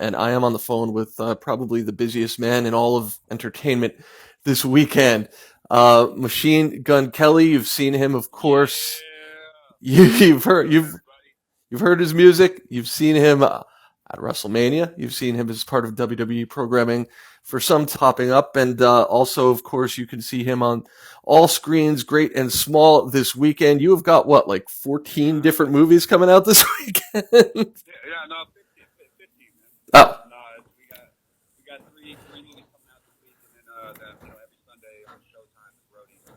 and I am on the phone with probably the busiest man in all of entertainment this weekend. Machine Gun Kelly, you've seen him, of course. You've heard you've heard his music. You've seen him at WrestleMania. You've seen him as part of WWE programming for some popping up, and also, of course, you can see him on all screens, great and small, this weekend. You have got what, like 14 different movies coming out this weekend? Yeah, no, 15, man. Oh, No, we got three movies coming out this week, and then every Sunday on Showtime is Roadies. So.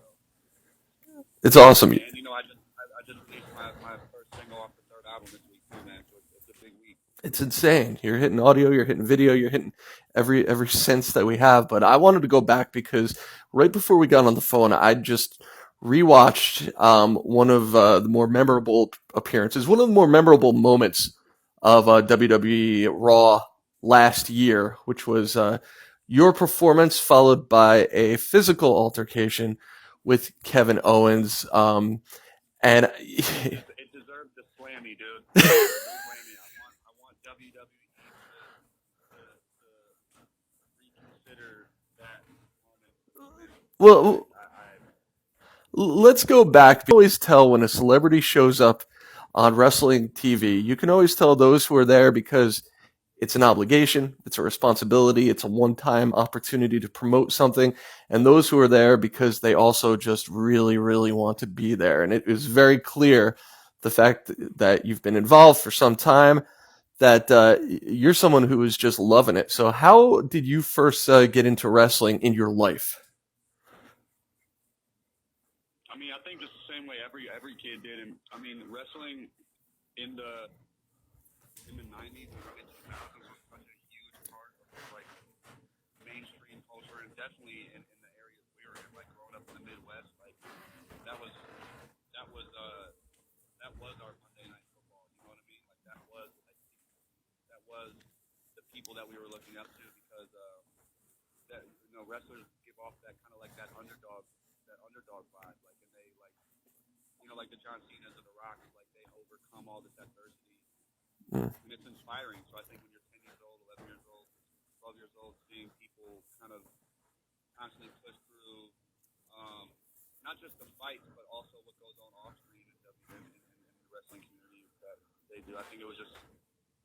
it's awesome. And I just released my first single off the third album this week too, man. So it's a big week. It's insane. You're hitting audio, you're hitting video, you're hitting every sense that we have. But I wanted to go back because right before we got on the phone, I just rewatched one of the more memorable appearances, one of the more memorable moments of WWE Raw last year, which was your performance followed by a physical altercation with Kevin Owens. And It deserved the slammy, dude. It deserved the slammy. I want WWE to reconsider that moment. well, let's go back. You can always tell when a celebrity shows up on wrestling TV. You can always tell those who are there because it's an obligation, it's a responsibility, it's a one-time opportunity to promote something, and those who are there because they also just really, really want to be there. And it is very clear, the fact that you've been involved for some time, that you're someone who is just loving it. So how did you first get into wrestling in your life? I mean, I think just the same way every kid did. And I mean, wrestling in the 90s and early 2000s was such a huge part of like mainstream culture, and definitely in the areas we were in, like growing up in the Midwest, like that was our Monday Night Football. You know what I mean? Like that was the people that we were looking up to, because that wrestlers give off that kind of like that underdog vibe, like, and they like the John Cena's of the Rock, like they overcome all this adversity. And it's inspiring. So I think when you're 10 years old, 11 years old, 12 years old, seeing people kind of constantly push through, not just the fights, but also what goes on off screen in the wrestling community that they do. I think it was just,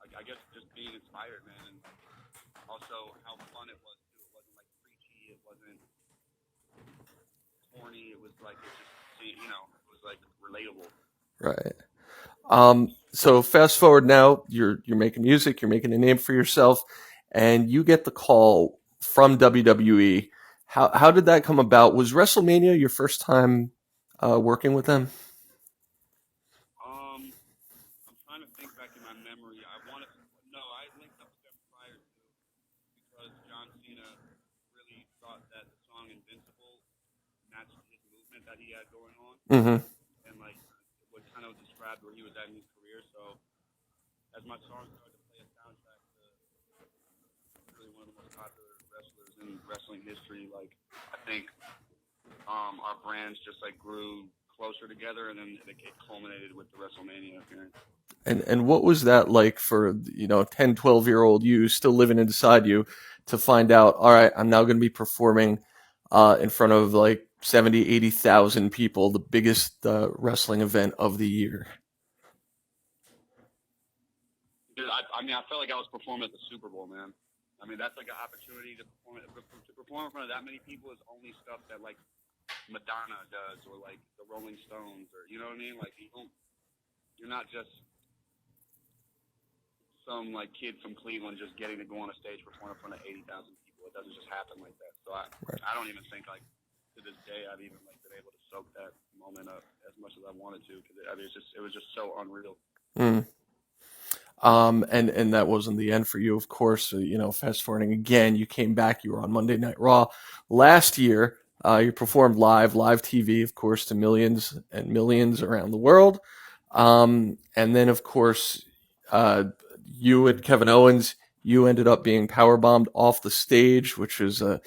I guess, just being inspired, man, and also how fun it was too. It wasn't like preachy. It wasn't corny. It was like, it was like relatable. Right. So fast forward now, you're making music, you're making a name for yourself, and you get the call from WWE. How did that come about? Was WrestleMania your first time working with them? I'm trying to think back in my memory. I linked up with them prior to, because John Cena really thought that the song Invincible matched his movement that he had going on. Mm-hmm. And like what kind of described where he was at in his career. So as my song started to play a soundtrack to really one of the most popular wrestlers in wrestling history, like I think our brands just like grew closer together, and then it culminated with the WrestleMania appearance. And what was that like for 10, 12-year-old you still living inside you to find out, all right, I'm now going to be performing in front of like 70, 80,000 people, the biggest wrestling event of the year? I felt like I was performing at the Super Bowl, man. I mean, that's like an opportunity to perform in front of that many people is only stuff that like Madonna does, or like the Rolling Stones, or you know what I mean? Like you're not just some like kid from Cleveland just getting to go on a stage perform in front of 80,000 people. It doesn't just happen like that. So I don't even think like to this day I've even like been able to soak that moment up as much as I wanted to, because it was just so unreal. Mm. And that wasn't the end for you, of course. Fast forwarding again, you came back. You were on Monday Night Raw last year. You performed live TV, of course, to millions and millions around the world. And then, of course, you and Kevin Owens, you ended up being powerbombed off the stage, which is a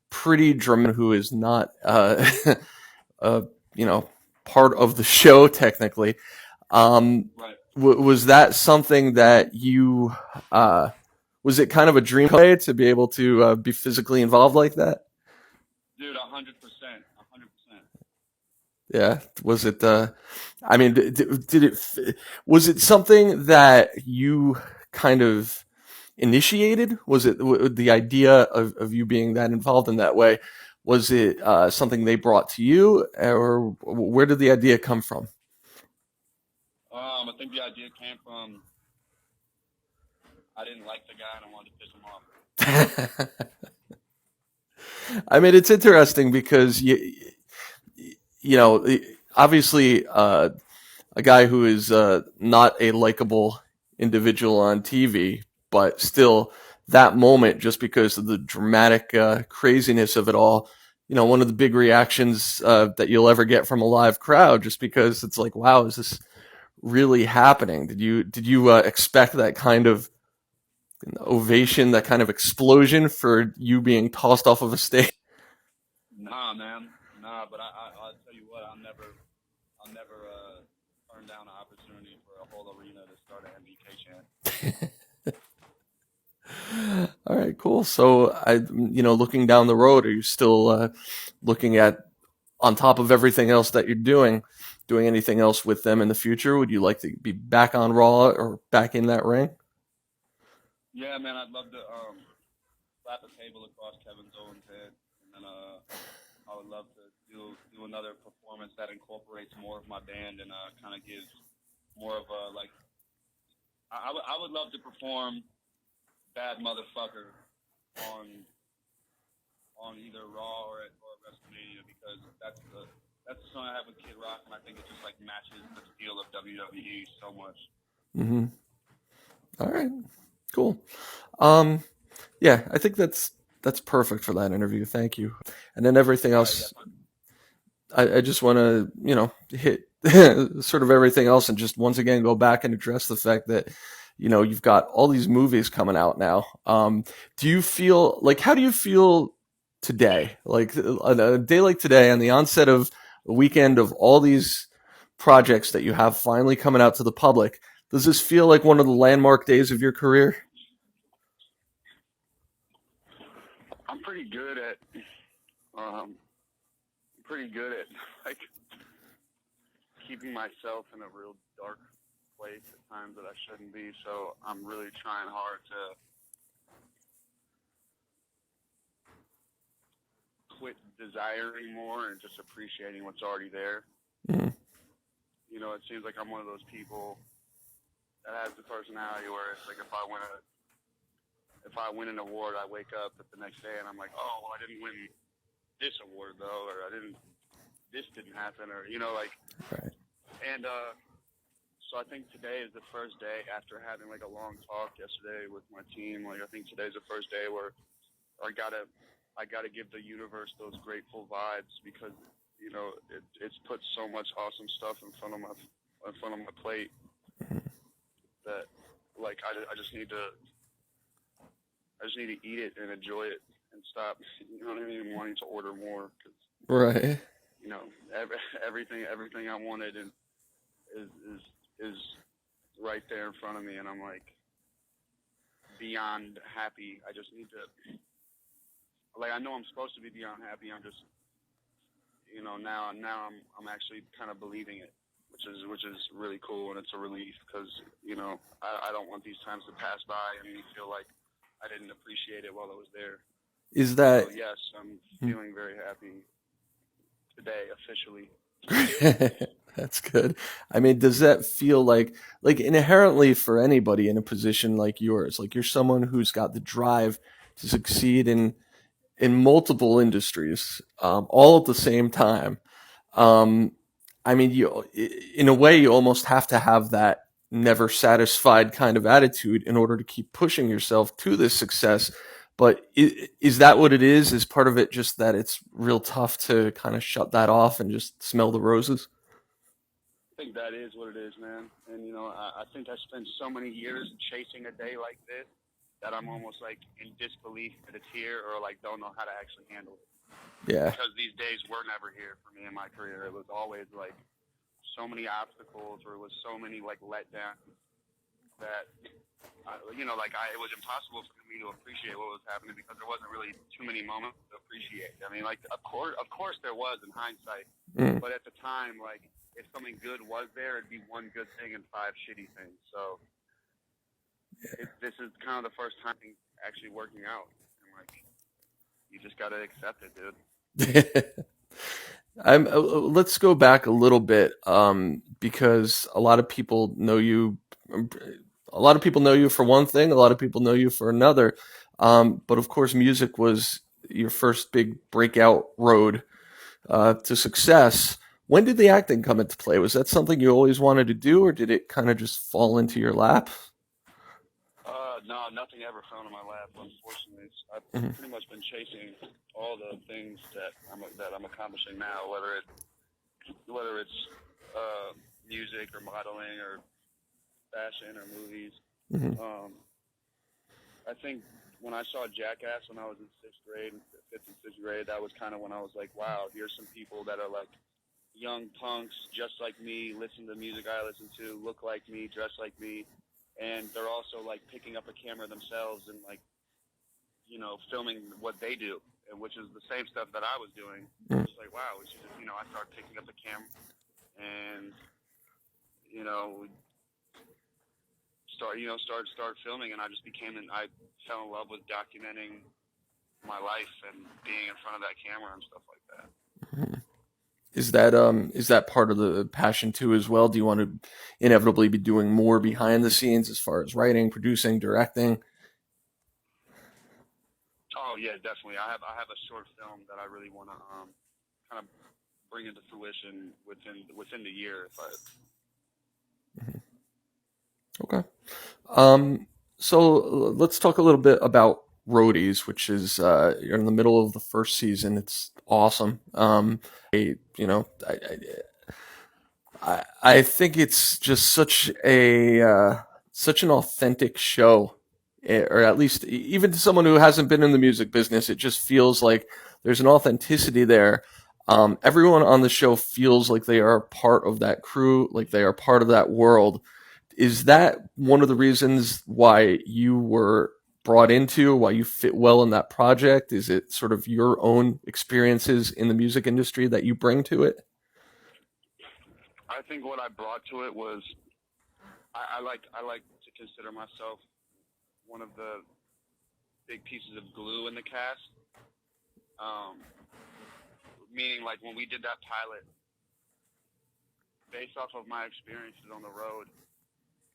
pretty dramatic. Who is not, part of the show technically. Right. Was that something that you Was it kind of a dream to be able to be physically involved like that? Dude, 100%, 100%. Yeah. Was it? I mean, did it? Was it something that you kind of initiated? Was it the idea of you being that involved in that way? Was it something they brought to you, or where did the idea come from? I think the idea came from I didn't like the guy and I wanted to piss him off. I mean, it's interesting because you know, obviously, a guy who is not a likable individual on TV, but still that moment, just because of the dramatic craziness of it all, one of the big reactions that you'll ever get from a live crowd, just because it's like, wow, is this really happening? Did you expect that kind of ovation, that kind of explosion for you being tossed off of a stage? Nah, man, nah. But I'll tell you what, I'll never turn down an opportunity for a whole arena to start an MBK chant. All right, cool. So, looking down the road, are you still looking at, on top of everything else that you're doing anything else with them in the future? Would you like to be back on Raw or back in that ring? Yeah, man, I'd love to slap a table across Kevin Owens' head, and then I would love to do another performance that incorporates more of my band and kind of gives more of a like. I would love to perform Bad Motherfucker on either Raw or WrestleMania, because that's the song I have with Kid Rock, and I think it just like matches the feel of WWE so much. Mm-hmm. All right, cool. Yeah, I think that's perfect for that interview. Thank you. And then everything else, I just want to, hit sort of everything else and just once again go back and address the fact that, you've got all these movies coming out now. Do you feel like, how do you feel today? Like a day like today, on the onset of a weekend of all these projects that you have finally coming out to the public, does this feel like one of the landmark days of your career? I'm pretty good at like keeping myself in a real dark place at times that I shouldn't be. So I'm really trying hard to quit desiring more and just appreciating what's already there. Mm-hmm. It seems like I'm one of those people that has the personality where it's like if I win an award, I wake up at the next day and I'm like, oh, well, I didn't win this award though, or this didn't happen, or Right. And so I think today is the first day after having like a long talk yesterday with my team. Like I think today's the first day where I gotta give the universe those grateful vibes, because it's put so much awesome stuff in front of my plate that like I just need to eat it and enjoy it and stop, wanting to order more, because Right. everything I wanted is right there in front of me, and I'm like beyond happy. I just need to, like, I know I'm supposed to be beyond happy. I'm just, now I'm actually kind of believing it, which is really cool, and it's a relief, because I don't want these times to pass by and me feel like I didn't appreciate it while I was there. Is that? So yes, I'm feeling very happy today officially. That's good. I mean, does that feel like inherently for anybody in a position like yours, like you're someone who's got the drive to succeed in multiple industries, all at the same time? Um, I mean, in a way, you almost have to have that never satisfied kind of attitude in order to keep pushing yourself to this success. But is that what it is? Is part of it just that it's real tough to kind of shut that off and just smell the roses? I think that is what it is, man. And I think I spent so many years chasing a day like this that I'm almost like in disbelief that it's here, or like don't know how to actually handle it. Yeah. Because these days were never here for me in my career. It was always like so many obstacles, or it was so many like letdowns that it was impossible for me to appreciate what was happening because there wasn't really too many moments to appreciate. I mean, like, of course there was in hindsight, but at the time, like, if something good was there, it'd be one good thing and 5 shitty things. So this is kind of the first time actually working out, and like, you just gotta accept it, dude. Let's go back a little bit, because a lot of people know you. A lot of people know you for one thing. A lot of people know you for another. But of course, music was your first big breakout road to success. When did the acting come into play? Was that something you always wanted to do, or did it kind of just fall into your lap? No, nothing ever fell into my lap. Unfortunately, I've pretty much been chasing all the things that I'm accomplishing now, whether it's music or modeling or fashion or movies. I think when I saw Jackass when I was in 5th and 6th grade, that was kind of when I was like, wow, here's some people that are like young punks, just like me, listen to music I listen to, look like me, dress like me, and they're also like picking up a camera themselves and like, filming what they do, which is the same stuff that I was doing. It's like, wow, I started picking up the camera and start filming, and I fell in love with documenting my life and being in front of that camera and stuff like that. Is that part of the passion too as well? Do you want to inevitably be doing more behind the scenes as far as writing, producing, directing? Oh yeah, definitely. I have a short film that I really want to kind of bring into fruition within the year. Okay. So let's talk a little bit about Roadies, which is you're in the middle of the first season. It's awesome. I think it's just such an authentic show, or at least even to someone who hasn't been in the music business, it just feels like there's an authenticity there. Everyone on the show feels like they are part of that crew, like they are part of that world. Is that one of the reasons why you were brought into, why you fit well in that project? Is it sort of your own experiences in the music industry that you bring to it? I think what I brought to it was I like to consider myself one of the big pieces of glue in the cast. Meaning, like, when we did that pilot, based off of my experiences on the road,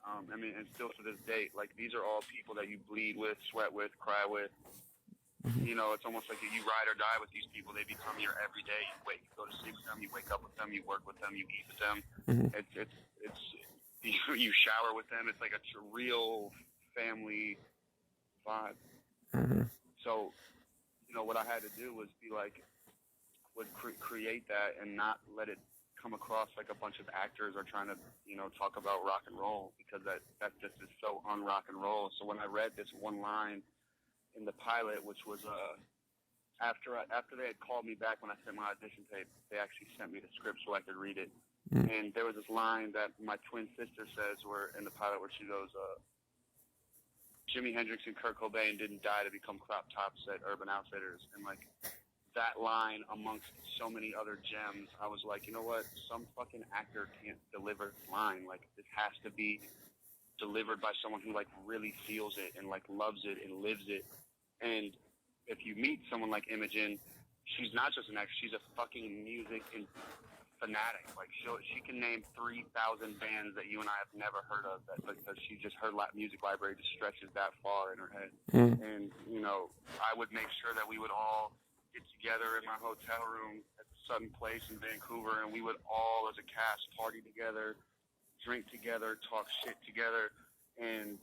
and still to this date, like, these are all people that you bleed with, sweat with, cry with. It's almost like you ride or die with these people. They become your everyday. You go to sleep with them, you wake up with them, you work with them, you eat with them. It's you shower with them. It's like a real family vibe. So, what I had to do was create that and not let it come across like a bunch of actors are trying to, talk about rock and roll, because that just is so un-rock and roll. So when I read this one line in the pilot, which was after they had called me back when I sent my audition tape, they actually sent me the script so I could read it. And there was this line that my twin sister says where in the pilot where she goes, Jimi Hendrix and Kurt Cobain didn't die to become crop tops at Urban Outfitters. And like that line amongst so many other gems, I was like, you know what? Some fucking actor can't deliver this line. Like, this has to be delivered by someone who like really feels it and like loves it and lives it. And if you meet someone like Imogen, she's not just an actor, she's a fucking music fanatic. Like, she can name 3,000 bands that you and I have never heard of, because she just, her music library just stretches that far in her head. And I would make sure that we would all get together in my hotel room at the Sutton Place in Vancouver, and we would all as a cast party together, drink together, talk shit together, and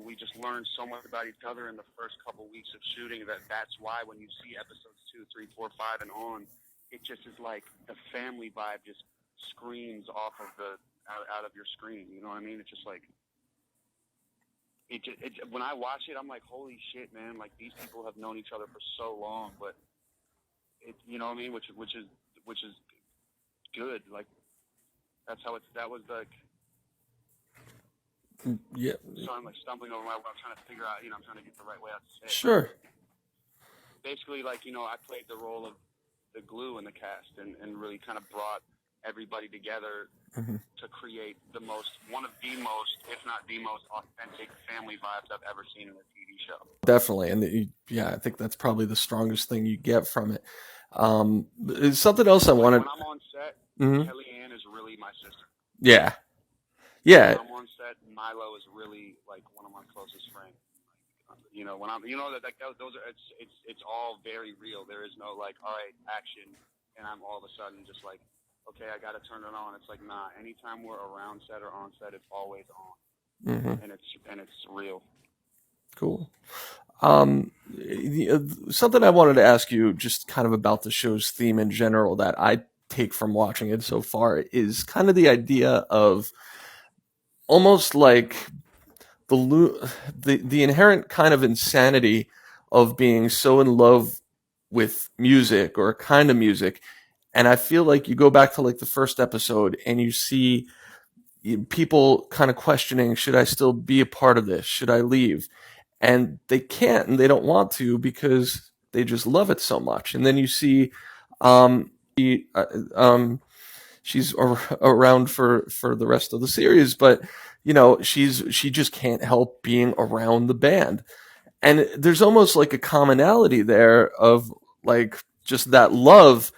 we just learned so much about each other in the first couple weeks of shooting that's why when you see episodes 2, 3, 4, 5 and on, it just is like the family vibe just screams off of out of your screen. You know what I mean? It's just like when I watch it, I'm like, holy shit, man! Like, these people have known each other for so long, but you know what I mean? Which is good. Like, that was like. Yeah, So I'm like stumbling over what I'm trying to figure out. I'm trying to get the right way out to say it. sure. Basically, like, I played the role of the glue in the cast and really kind of brought everybody together to create one of the most, if not the most authentic family vibes I've ever seen in a TV show. Definitely, and yeah, I think that's probably the strongest thing you get from it. It's something else I Like, wanted. when I'm on set, Mhm. Kellyanne is really my sister. Yeah, When yeah, I'm on set, Milo is really like one of my closest friends. When I'm, that like those are it's all very real. There is no like, all right, action, and I'm all of a sudden just like, okay, I got to turn it on. It's like, nah. Anytime we're around set or on set, it's always on, and it's real. cool. Something I wanted to ask you, just kind of about the show's theme in general, that I take from watching it so far, is kind of the idea of almost like the inherent kind of insanity of being so in love with music or a kind of music. And I feel like you go back to like the first episode and you see people kind of questioning, should I still be a part of this? Should I leave? And they can't and they don't want to because they just love it so much. And then you see he, she's around for the rest of the series, but she just can't help being around the band. And there's almost like a commonality there of like just that love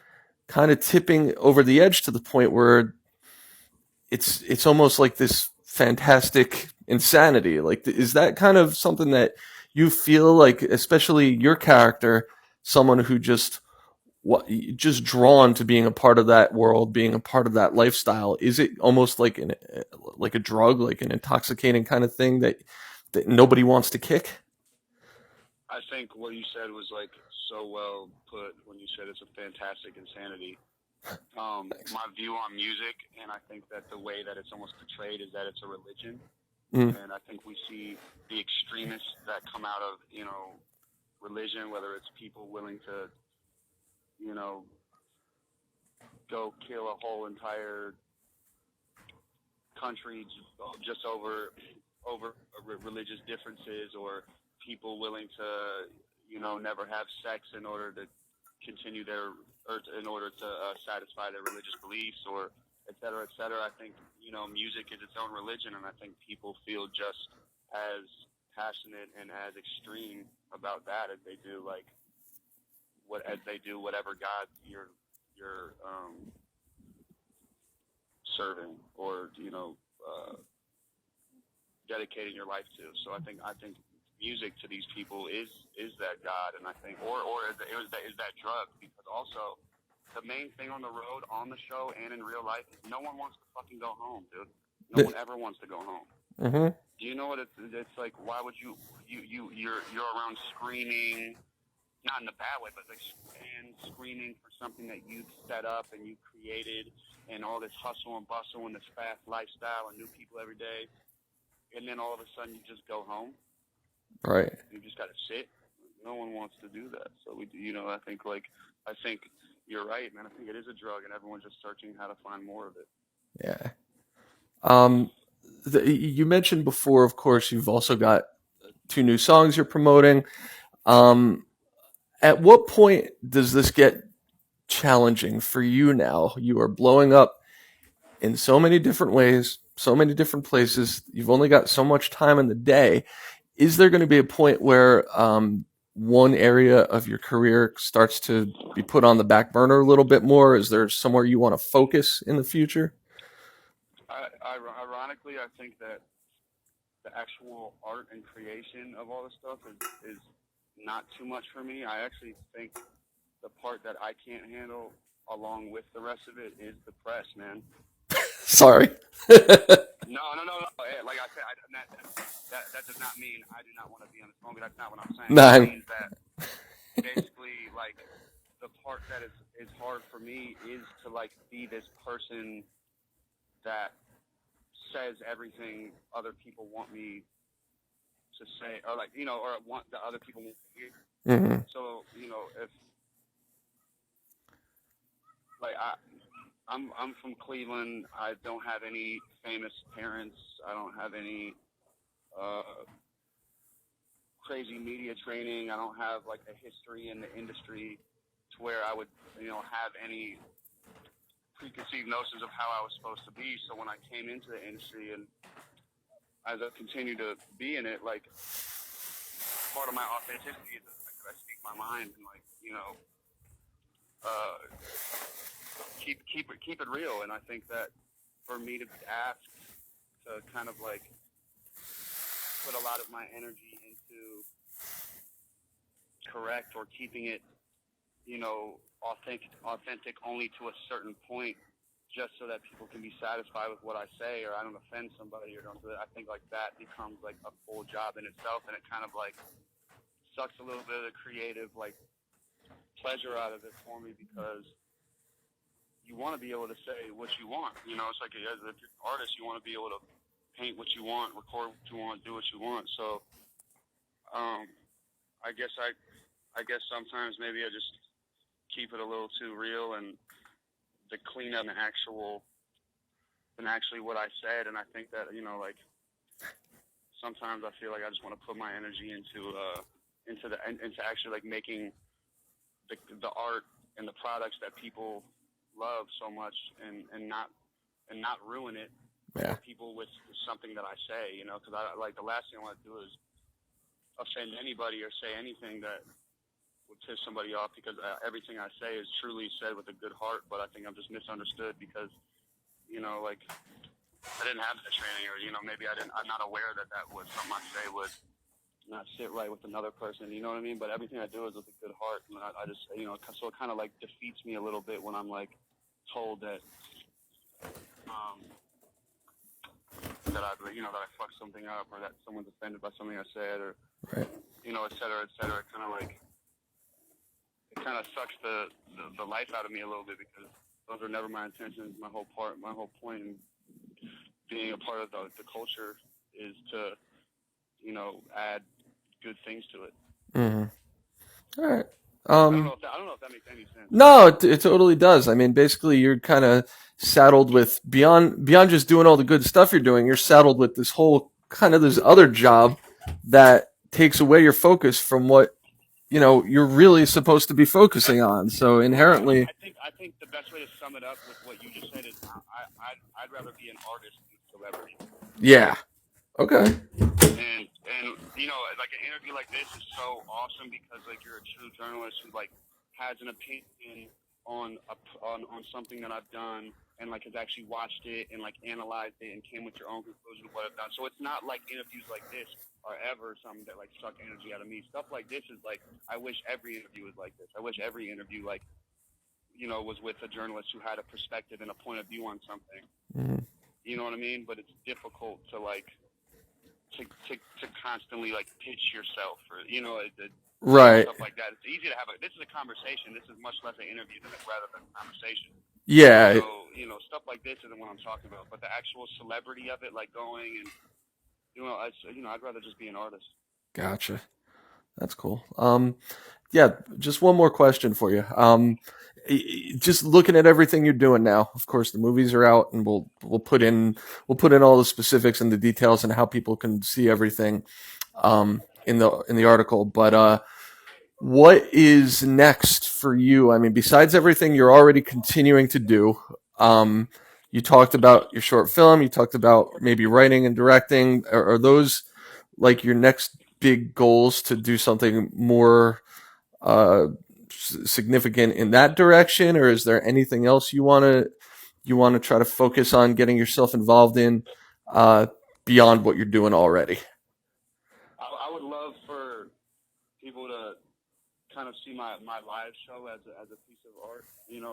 kind of tipping over the edge to the point where it's almost like this fantastic insanity. Like, is that kind of something that you feel like, especially your character, someone who just drawn to being a part of that world, being a part of that lifestyle? Is it almost like like a drug, like an intoxicating kind of thing that nobody wants to kick? I think what you said was like so well put when you said it's a fantastic insanity. My view on music, and I think that the way that it's almost portrayed is that it's a religion. And I think we see the extremists that come out of, religion, whether it's people willing to, go kill a whole entire country just over religious differences, or people willing to, never have sex in order to continue in order to satisfy their religious beliefs, or et cetera, et cetera. I think, music is its own religion, and I think people feel just as passionate and as extreme about that as they do whatever God you're serving, or dedicating your life to. So I think music to these people is that God, and I think or is that drug, because also the main thing on the road, on the show, and in real life, no one wants to fucking go home, dude. No one ever wants to go home. Mm-hmm. Do you know what it's like? Why would you're around screaming, not in a bad way, but like fans screaming for something that you've set up and you created, and all this hustle and bustle and this fast lifestyle and new people every day, and then all of a sudden you just go home. Right. You just got to sit. No one wants to do that. So I think you're right, man. I think it is a drug, and everyone's just searching how to find more of it. Yeah. Um, you mentioned before, of course, you've also got 2 new songs you're promoting. Um, at what point does this get challenging for you now? You are blowing up in so many different ways, so many different places. You've only got so much time in the day. Is there going to be a point where one area of your career starts to be put on the back burner a little bit more? Is there somewhere you want to focus in the future? Ironically, I think that the actual art and creation of all this stuff is not too much for me. I actually think the part that I can't handle, along with the rest of it, is the press, man. Sorry. No. Like I said, that does not mean I do not want to be on the phone. That's not what I'm saying. No, It means that basically, like, the part that is hard for me is to like be this person that says everything other people want me to say, or like, or want the other people want to hear. Mm-hmm. So, if like I'm from Cleveland, I don't have any famous parents. I don't have any crazy media training. I don't have like a history in the industry to where I would, have any preconceived notions of how I was supposed to be. So when I came into the industry and as I continue to be in it, like part of my authenticity is that I speak my mind and keep it real. And I think that for me to be asked to kind of like put a lot of my energy into correct or keeping it, authentic only to a certain point, just so that people can be satisfied with what I say, or I don't offend somebody, or don't do it. I think like that becomes like a full job in itself, and it kind of like sucks a little bit of the creative like pleasure out of it for me, because you want to be able to say what you want. It's like as an artist, you want to be able to paint what you want, record what you want, do what you want. So, I guess sometimes maybe I just keep it a little too real and to clean up than actually what I said. And I think that, like sometimes I feel like I just want to put my energy into actually like making the art and the products that people love so much and not ruin it for people with something that I say, because I like the last thing I want to do is offend anybody or say anything that would piss somebody off, because everything I say is truly said with a good heart, but I think I'm just misunderstood because, like I didn't have the training, or, maybe I'm not aware that was something I say would not sit right with another person, you know what I mean? But everything I do is with a good heart, and I just, so it kind of like defeats me a little bit when I'm like told that, that I fucked something up, or that someone's offended by something I said, or, et cetera, et cetera. It kind of sucks the life out of me a little bit, because those are never my intentions. My whole point in being a part of the culture is to, add good things to it. Mm-hmm. All right. I don't know if that makes any sense. No, it totally does. I mean, basically, you're kind of saddled with beyond just doing all the good stuff you're doing. You're saddled with this whole kind of this other job that takes away your focus from what you're really supposed to be focusing on. So inherently, I think the best way to sum it up with what you just said is I'd rather be an artist than a celebrity. Yeah. Okay. And like an interview like this is so awesome, because like you're a true journalist who like has an opinion on something that I've done, and like has actually watched it and like analyzed it and came with your own conclusion of what I've done. So it's not like interviews like this are ever something that like suck energy out of me. Stuff like this is like, I wish every interview was like this. I wish every interview like was with a journalist who had a perspective and a point of view on something. Mm-hmm. You know what I mean? But it's difficult to like to constantly like pitch yourself, or right, stuff like that. It's easy to have this is a conversation. This is much less an interview rather than a conversation. Yeah. So stuff like this isn't what I'm talking about. But the actual celebrity of it, like going and I'd rather just be an artist. Gotcha. That's cool. Yeah, just one more question for you. Just looking at everything you're doing now, of course, the movies are out, and we'll put in all the specifics and the details and how people can see everything in the article. But what is next for you? I mean, besides everything you're already continuing to do, you talked about your short film. You talked about maybe writing and directing. Are those like your next big goals to do something more significant in that direction, or is there anything else you want to try to focus on getting yourself involved in beyond what you're doing already? I would love for people to kind of see my live show as a piece of art,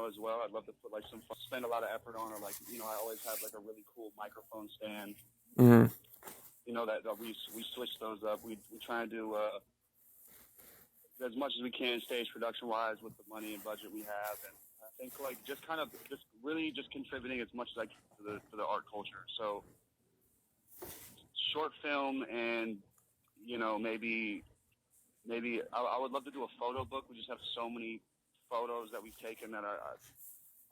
as well. I'd love to put like spend a lot of effort on, or like, I always have like a really cool microphone stand. Mm-hmm. That we switch those up. We try and do as much as we can stage production wise with the money and budget we have, and I think like just really contributing as much as I can to the art culture. So short film, and maybe I would love to do a photo book. We just have so many photos that we've taken that are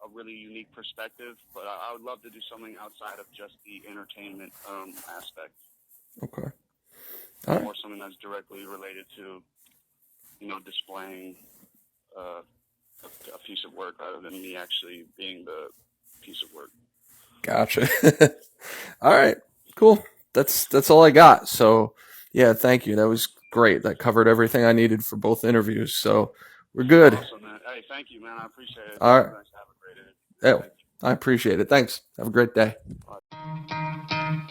a really unique perspective, but I would love to do something outside of just the entertainment aspect. Okay. All right. more something that's directly related to, displaying a piece of work rather than me actually being the piece of work. Gotcha. All right, cool. That's all I got. So, yeah, thank you. That was great. That covered everything I needed for both interviews. So, we're good. Awesome, man. Hey, thank you, man. I appreciate it. All right. Nice to have a great interview. Yeah, Thank you. I appreciate it. Thanks. Have a great day. Bye.